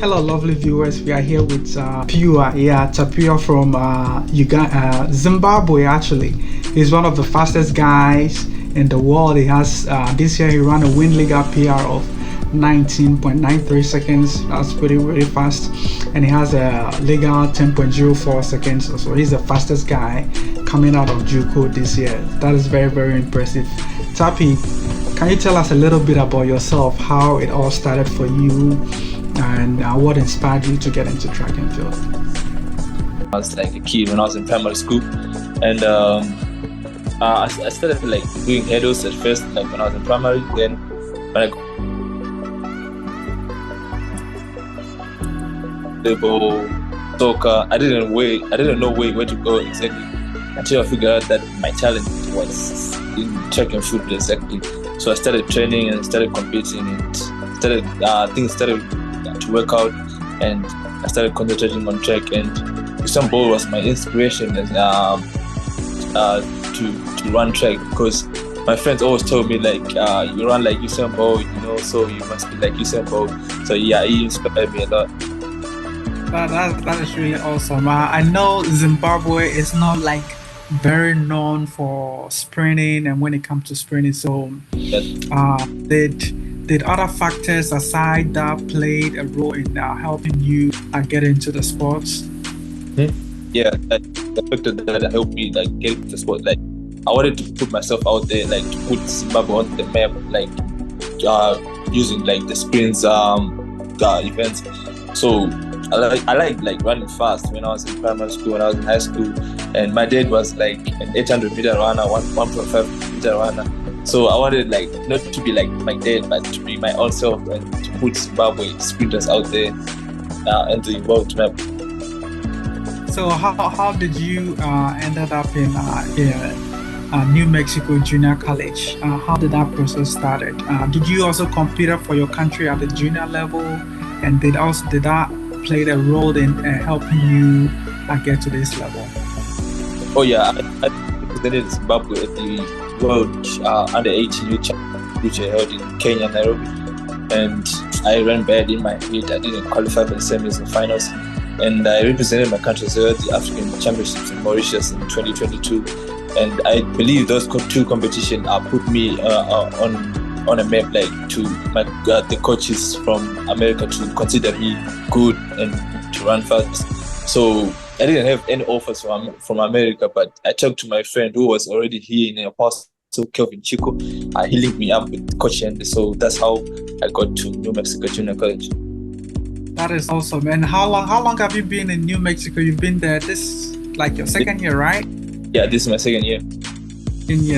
Hello, lovely viewers. We are here with Tapewa from Uganda, Zimbabwe. Actually, he's one of the fastest guys in the world. He has this year he ran a wind legal PR of 19.93 seconds. That's pretty fast, and he has a legal 10.04 seconds. So he's the fastest guy coming out of JUCO this year. That is very impressive. Tapi, can you tell us a little bit about yourself? How it all started for you? And what inspired you to get into track and field? I was like a kid when I was in primary school, and I started like doing hurdles at first, like when I was in primary. Then when I go soccer, I didn't know where to go exactly until I figured out that my talent was in track and field exactly. So I started training and started competing, and things started to work out, and I started concentrating on track. And Usain Bolt was my inspiration to run track, because my friends always told me like you run like Usain Bolt, so you must be like Usain Bolt. So yeah, he inspired me a lot. That is really awesome. I know Zimbabwe is not like very known for sprinting, and when it comes to sprinting, so did other factors aside that played a role in helping you get into the sports? Yeah, the factor that helped me like get into the sport, like I wanted to put myself out there, like to put Zimbabwe on the map, like using like the sprints events. So I like running fast when I was in primary school, when I was in high school, and my dad was like an 800 meter runner, 1.5 meter runner. So I wanted like not to be like my dad, but to be my own self, and to put Zimbabwe sprinters out there and the world map. So how did you ended up in New Mexico Junior College? How did that process started? Did you also compete for your country at the junior level, and did that play a role in helping you get to this level? Oh yeah, I represented Zimbabwe at the World Under 18 Youth Championship, which I held in Kenya, Nairobi, and I ran bad in my heat. I didn't qualify for the semis and finals, and I represented my country at the African Championships in Mauritius in 2022. And I believe those two competitions put me on a map, like to the coaches from America to consider me good and to run fast. So I didn't have any offers from America, but I talked to my friend who was already here in El Paso, Kelvin Chico. He linked me up with Coach Andy, so that's how I got to New Mexico Junior College. That is awesome. And how long have you been in New Mexico? You've been there, this like your second year, right? Yeah, this is my second year.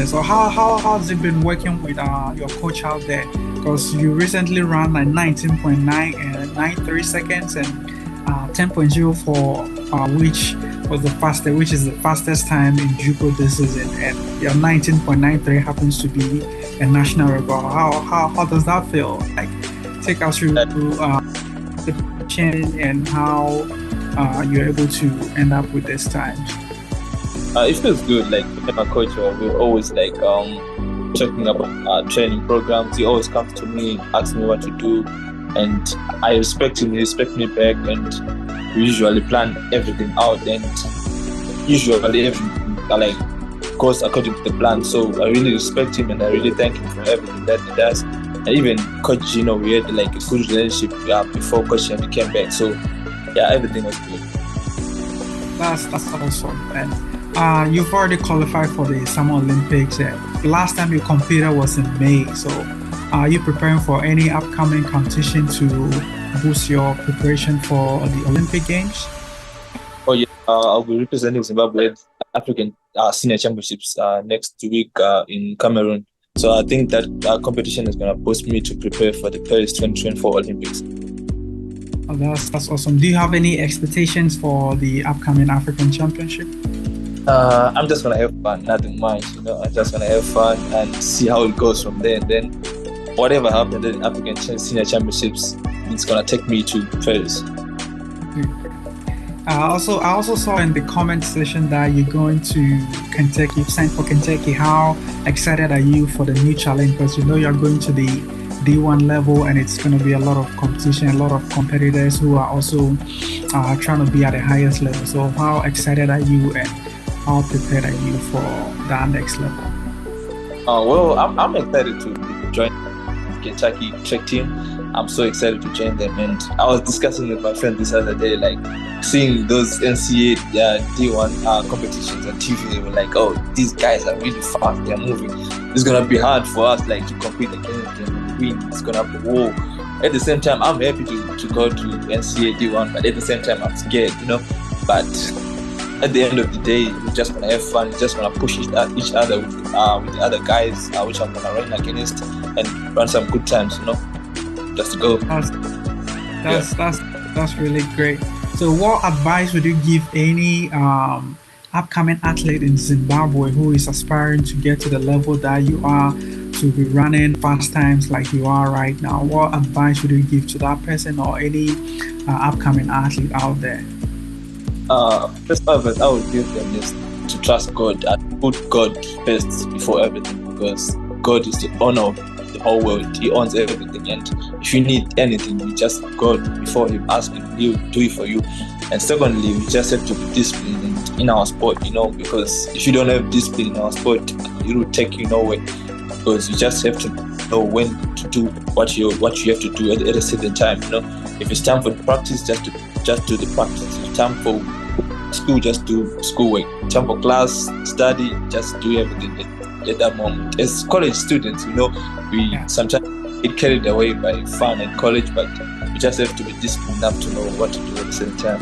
So how has it been working with your coach out there? Because you recently ran like 19.93 seconds and 10.04, which is the fastest time in JUCO this season, and your 19.93 happens to be a national record. How does that feel? Like, take us through the change and how you're able to end up with this time. It feels good. Like my coach, we're always like talking about training programs. He always comes to me, asks me what to do, and I respect him. He respects me back, and we usually plan everything out, and usually everything like goes according to the plan. So I really respect him, and I really thank him for everything that he does. And even Coach Gino, we had like a good relationship before Coach Gino came back. So yeah, everything was good. That's awesome. And you've already qualified for the Summer Olympics. The last time you competed was in May. So are you preparing for any upcoming competition to boost your preparation for the Olympic Games? Oh yeah, I'll be representing Zimbabwe at African Senior Championships next week in Cameroon. So I think that competition is going to boost me to prepare for the Paris 2024 Olympics. Oh, that's awesome. Do you have any expectations for the upcoming African Championship? I'm just going to have fun, nothing much. I'm just going to have fun and see how it goes from there. And then whatever happens in African Senior Championships, it's going to take me to Paris. I also saw in the comment section that you're going to Kentucky, signed for Kentucky. How excited are you for the new challenge? Because you know you're going to the D1 level, and it's going to be a lot of competition, a lot of competitors who are also trying to be at the highest level. So how excited are you, and how prepared are you for that next level? Well, I'm excited to join Kentucky track team. I'm so excited to join them, and I was discussing with my friend this other day, like seeing those NCAA D1 competitions on TV. They were like, "Oh, these guys are really fast. They're moving. It's gonna be hard for us, like, to compete against them and win. It's gonna be war." At the same time, I'm happy to go to NCAA D1, but at the same time, I'm scared, But at the end of the day, we're just gonna have fun. We're just gonna push each other with the other guys, which I'm gonna run against, and run some good times, Just to go. That's really great. So, what advice would you give any upcoming athlete in Zimbabwe who is aspiring to get to the level that you are, to be running fast times like you are right now? What advice would you give to that person or any upcoming athlete out there? First advice I would give them is to trust God and put God first before everything, because God is the owner of the whole world. He owns everything, and if you need anything, you just go before Him, ask Him, He'll do it for you. And secondly, we just have to be disciplined in our sport, because if you don't have discipline in our sport, it will take you nowhere. Because you just have to know when to do what you have to do at a certain time. If it's time for practice, just do the practice. If it's time for school, just do schoolwork. Time for class, study, just do everything at that moment. As college students, we sometimes get carried away by fun at college, but we just have to be disciplined enough to know what to do at the same time.